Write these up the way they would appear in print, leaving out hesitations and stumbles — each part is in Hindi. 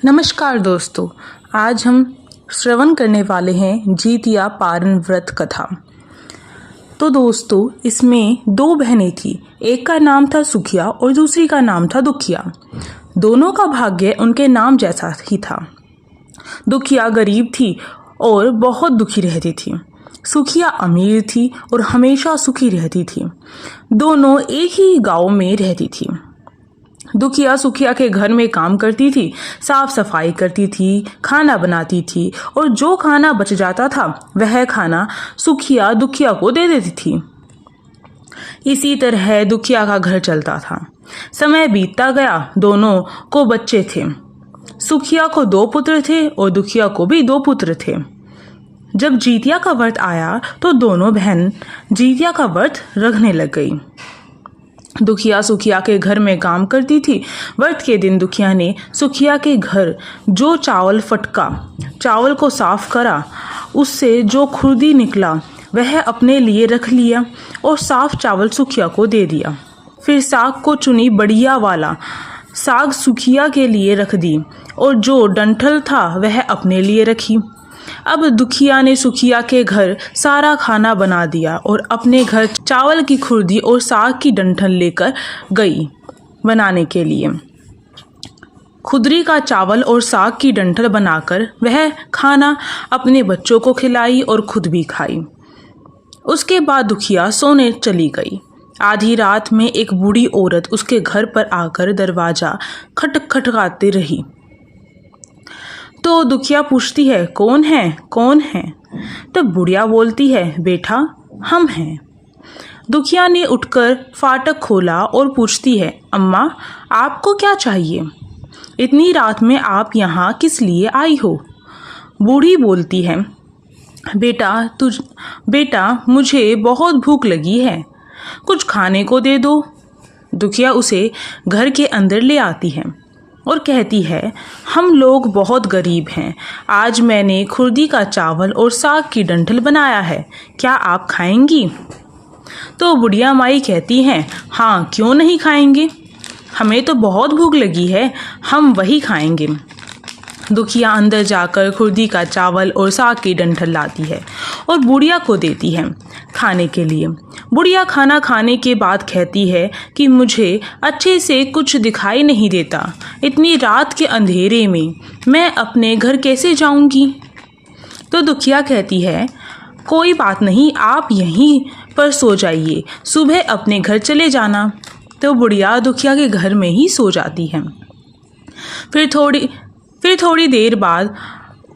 नमस्कार दोस्तों, आज हम श्रवण करने वाले हैं जीतिया पारण व्रत कथा। तो दोस्तों, इसमें दो बहनें थी। एक का नाम था सुखिया और दूसरी का नाम था दुखिया। दोनों का भाग्य उनके नाम जैसा ही था। दुखिया गरीब थी और बहुत दुखी रहती थी। सुखिया अमीर थी और हमेशा सुखी रहती थी। दोनों एक ही गांव में रहती थी। दुखिया सुखिया के घर में काम करती थी, साफ सफाई करती थी, खाना बनाती थी और जो खाना बच जाता था वह खाना सुखिया दुखिया को दे देती थी। इसी तरह दुखिया का घर चलता था। समय बीतता गया, दोनों को बच्चे थे। सुखिया को 2 पुत्र थे और दुखिया को भी 2 पुत्र थे। जब जीतिया का व्रत आया तो दोनों बहन जीतिया का व्रत रखने लग गई। दुखिया सुखिया के घर में काम करती थी। व्रत के दिन दुखिया ने सुखिया के घर जो चावल फटका, चावल को साफ करा, उससे जो खुर्दी निकला वह अपने लिए रख लिया और साफ चावल सुखिया को दे दिया। फिर साग को चुनी बढ़िया वाला साग सुखिया के लिए रख दी और जो डंठल था वह अपने लिए रखी। अब दुखिया ने सुखिया के घर सारा खाना बना दिया और अपने घर चावल की खुर्दी और साग की डंठल लेकर गई बनाने के लिए। खुदरी का चावल और साग की डंठल बनाकर वह खाना अपने बच्चों को खिलाई और खुद भी खाई। उसके बाद दुखिया सोने चली गई। आधी रात में एक बूढ़ी औरत उसके घर पर आकर दरवाजा खटखटाती रही। तो दुखिया पूछती है, कौन है, कौन है? तब बुढ़िया बोलती है, बेटा हम हैं। दुखिया ने उठकर फाटक खोला और पूछती है, अम्मा आपको क्या चाहिए? इतनी रात में आप यहाँ किस लिए आई हो? बूढ़ी बोलती है, बेटा मुझे बहुत भूख लगी है, कुछ खाने को दे दो। दुखिया उसे घर के अंदर ले आती है और कहती है, हम लोग बहुत गरीब हैं। आज मैंने खुर्दी का चावल और साग की डंठल बनाया है, क्या आप खाएंगी? तो बुढ़िया माई कहती हैं, हाँ क्यों नहीं खाएंगे, हमें तो बहुत भूख लगी है, हम वही खाएंगे। दुखिया अंदर जाकर खुर्दी का चावल और साग की डंठल लाती है और बुढ़िया को देती है खाने के लिए। बुढ़िया खाना खाने के बाद कहती है कि मुझे अच्छे से कुछ दिखाई नहीं देता, इतनी रात के अंधेरे में मैं अपने घर कैसे जाऊंगी? तो दुखिया कहती है, कोई बात नहीं, आप यहीं पर सो जाइए, सुबह अपने घर चले जाना। तो बुढ़िया दुखिया के घर में ही सो जाती है। फिर थोड़ी देर बाद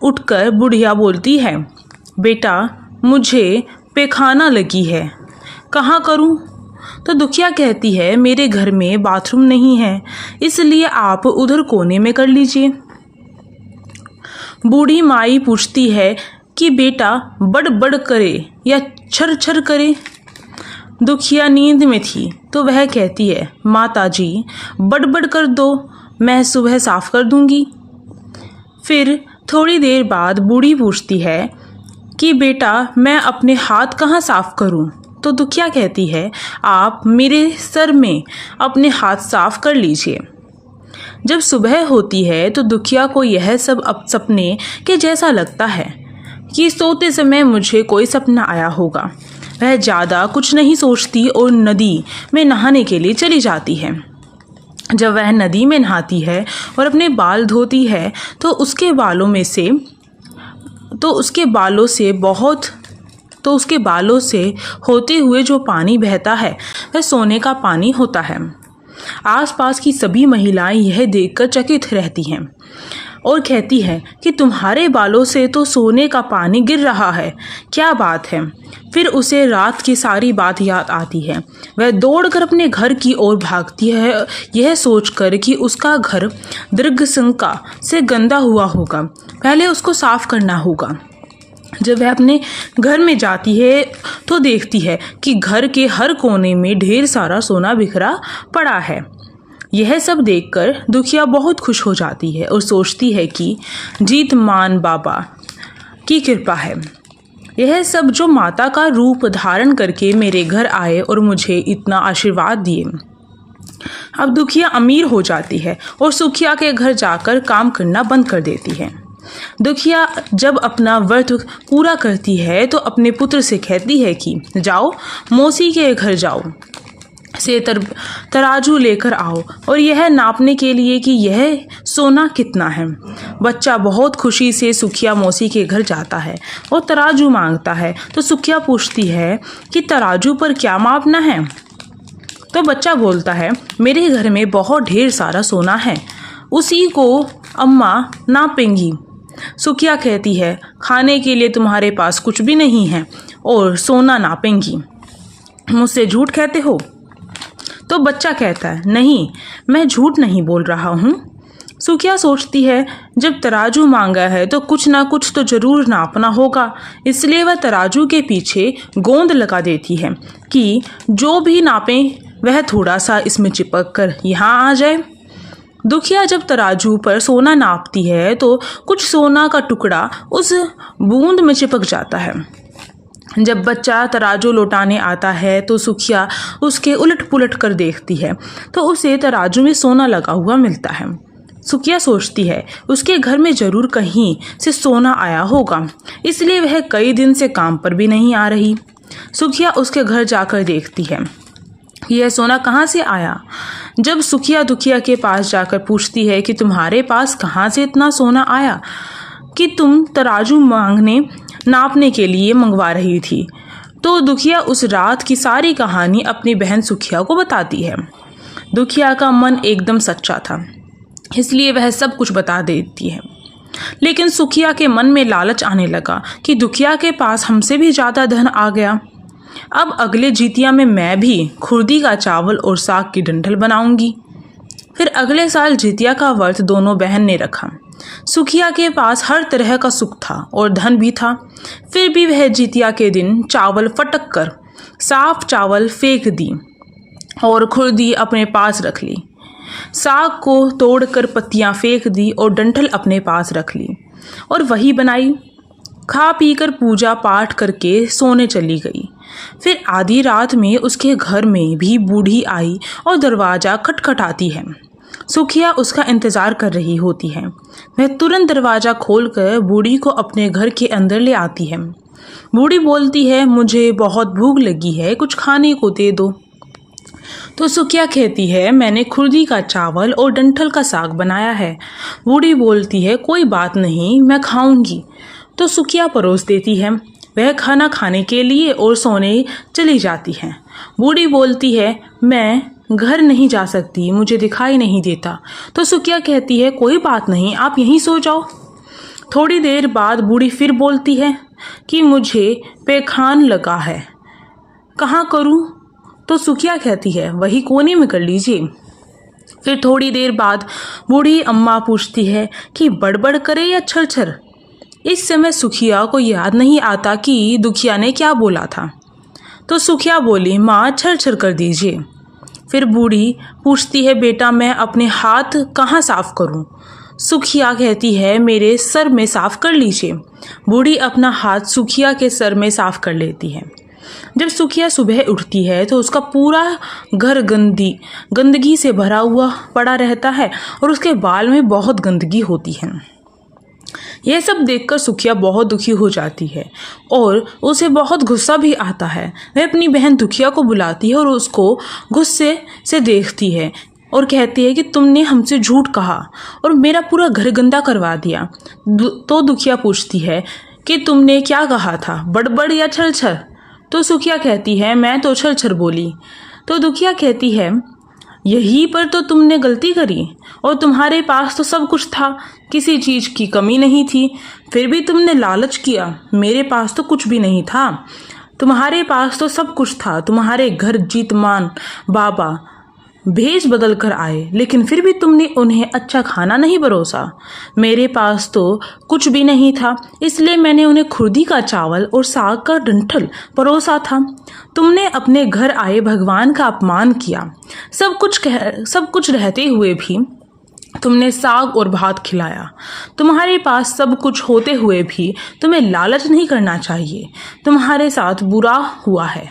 उठकर बुढ़िया बोलती है, बेटा मुझे पैखाना लगी है, कहाँ करूं? तो दुखिया कहती है, मेरे घर में बाथरूम नहीं है, इसलिए आप उधर कोने में कर लीजिए। बूढ़ी माई पूछती है कि बेटा बड़ बड़ करे या छर छर करे? दुखिया नींद में थी तो वह कहती है, माता जी बड़ बड़ कर दो, मैं सुबह साफ कर दूंगी। फिर थोड़ी देर बाद बूढ़ी पूछती है कि बेटा मैं अपने हाथ कहाँ साफ करूं? तो दुखिया कहती है, आप मेरे सर में अपने हाथ साफ कर लीजिए। जब सुबह होती है तो दुखिया को यह सब सपने के जैसा लगता है कि सोते समय मुझे कोई सपना आया होगा। वह ज़्यादा कुछ नहीं सोचती और नदी में नहाने के लिए चली जाती है। जब वह नदी में नहाती है और अपने बाल धोती है तो उसके बालों से होते हुए जो पानी बहता है वह सोने का पानी होता है। आसपास की सभी महिलाएं यह देखकर चकित रहती हैं और कहती है कि तुम्हारे बालों से तो सोने का पानी गिर रहा है, क्या बात है? फिर उसे रात की सारी बात याद आती है। वह दौड़कर अपने घर की ओर भागती है, यह सोचकर कि उसका घर दीर्घशंका से गंदा हुआ होगा, पहले उसको साफ करना होगा। जब वह अपने घर में जाती है तो देखती है कि घर के हर कोने में ढेर सारा सोना बिखरा पड़ा है। यह सब देखकर दुखिया बहुत खुश हो जाती है और सोचती है कि जीतमान बाबा की कृपा है। यह सब जो माता का रूप धारण करके मेरे घर आए और मुझे इतना आशीर्वाद दिए। अब दुखिया अमीर हो जाती है और सुखिया के घर जाकर काम करना बंद कर देती है। दुखिया जब अपना व्रत पूरा करती है तो अपने पुत्र से कहती है कि जाओ मौसी के घर जाओ से तराजू लेकर आओ और यह नापने के लिए कि यह सोना कितना है। बच्चा बहुत खुशी से सुखिया मौसी के घर जाता है और तराजू मांगता है तो सुखिया पूछती है कि तराजू पर क्या मापना है। तो बच्चा बोलता है मेरे घर में बहुत ढेर सारा सोना है, उसी को अम्मा नापेंगी। सुखिया कहती है खाने के लिए तुम्हारे पास कुछ भी नहीं है और सोना नापेंगी, मुझसे झूठ कहते हो। तो बच्चा कहता है नहीं, मैं झूठ नहीं बोल रहा हूँ। सुखिया सोचती है जब तराजू मांगा है तो कुछ ना कुछ तो जरूर नापना होगा, इसलिए वह तराजू के पीछे गोंद लगा देती है कि जो भी नापे वह थोड़ा सा इसमें चिपक कर यहाँ आ जाए। दुखिया जब तराजू पर सोना नापती है तो कुछ सोना का टुकड़ा उस बूंद में चिपक जाता है। जब बच्चा तराजू लौटाने आता है तो सुखिया उसके उलट पुलट कर देखती है तो उसे तराजू में सोना लगा हुआ मिलता है। सुखिया सोचती है उसके घर में जरूर कहीं से सोना आया होगा, इसलिए वह कई दिन से काम पर भी नहीं आ रही। सुखिया उसके घर जाकर देखती है यह सोना कहाँ से आया। जब सुखिया दुखिया के पास जाकर पूछती है कि तुम्हारे पास कहाँ से इतना सोना आया कि तुम तराजू नापने के लिए मंगवा रही थी, तो दुखिया उस रात की सारी कहानी अपनी बहन सुखिया को बताती है। दुखिया का मन एकदम सच्चा था, इसलिए वह सब कुछ बता देती है। लेकिन सुखिया के मन में लालच आने लगा कि दुखिया के पास हमसे भी ज़्यादा धन आ गया। अब अगले जितिया में मैं भी खुर्दी का चावल और साग की डंठल बनाऊंगी। फिर अगले साल जितिया का व्रत दोनों बहन ने रखा। सुखिया के पास हर तरह का सुख था और धन भी था, फिर भी वह जितिया के दिन चावल फटक कर साफ चावल फेंक दी और खुर्दी अपने पास रख ली। साग को तोड़कर पत्तियां फेंक दी और डंठल अपने पास रख ली और वही बनाई। खा पीकर पूजा पाठ करके सोने चली गई। फिर आधी रात में उसके घर में भी बूढ़ी आई और दरवाज़ा खटखटाती है। सुखिया उसका इंतज़ार कर रही होती है। वह तुरंत दरवाज़ा खोलकर बूढ़ी को अपने घर के अंदर ले आती है। बूढ़ी बोलती है मुझे बहुत भूख लगी है, कुछ खाने को दे दो। तो सुखिया कहती है मैंने खुर्दी का चावल और डंठल का साग बनाया है। बूढ़ी बोलती है कोई बात नहीं, मैं खाऊंगी। तो सुखिया परोस देती है। वह खाना खाने के लिए और सोने चली जाती है। बूढ़ी बोलती है मैं घर नहीं जा सकती, मुझे दिखाई नहीं देता। तो सुखिया कहती है कोई बात नहीं, आप यहीं सो जाओ। थोड़ी देर बाद बूढ़ी फिर बोलती है कि मुझे पैखान लगा है, कहाँ करूँ। तो सुखिया कहती है वही कोने में कर लीजिए। फिर थोड़ी देर बाद बूढ़ी अम्मा पूछती है कि बड़बड़ करे या छरछर। इस समय सुखिया को याद नहीं आता कि दुखिया ने क्या बोला था। तो सुखिया बोली माँ छरछर कर दीजिए। फिर बूढ़ी पूछती है बेटा मैं अपने हाथ कहाँ साफ करूँ। सुखिया कहती है मेरे सर में साफ कर लीजिए। बूढ़ी अपना हाथ सुखिया के सर में साफ कर लेती है। जब सुखिया सुबह उठती है तो उसका पूरा घर गंदगी से भरा हुआ पड़ा रहता है और उसके बाल में बहुत गंदगी होती है। यह सब देखकर सुखिया बहुत दुखी हो जाती है और उसे बहुत गुस्सा भी आता है। वह अपनी बहन दुखिया को बुलाती है और उसको गुस्से से देखती है और कहती है कि तुमने हमसे झूठ कहा और मेरा पूरा घर गंदा करवा दिया। तो दुखिया पूछती है कि तुमने क्या कहा था, बड़बड़ या छरछर। तो सुखिया कहती है मैं तो छरछर बोली। तो दुखिया कहती है यहीं पर तो तुमने गलती करी और तुम्हारे पास तो सब कुछ था, किसी चीज़ की कमी नहीं थी, फिर भी तुमने लालच किया। मेरे पास तो कुछ भी नहीं था, तुम्हारे पास तो सब कुछ था। तुम्हारे घर जीतमान बाबा भेष बदल कर आए, लेकिन फिर भी तुमने उन्हें अच्छा खाना नहीं परोसा। मेरे पास तो कुछ भी नहीं था, इसलिए मैंने उन्हें खुर्दी का चावल और साग का डंठल परोसा था। तुमने अपने घर आए भगवान का अपमान किया। सब कुछ रहते हुए भी तुमने साग और भात खिलाया। तुम्हारे पास सब कुछ होते हुए भी तुम्हें लालच नहीं करना चाहिए। तुम्हारे साथ बुरा हुआ है।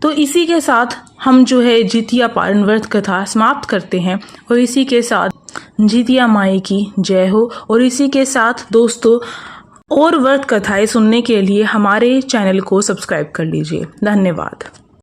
तो इसी के साथ हम जो है जितिया पारण व्रत कथा समाप्त करते हैं और इसी के साथ जितिया माई की जय हो। और इसी के साथ दोस्तों और व्रत कथाएं सुनने के लिए हमारे चैनल को सब्सक्राइब कर लीजिए। धन्यवाद।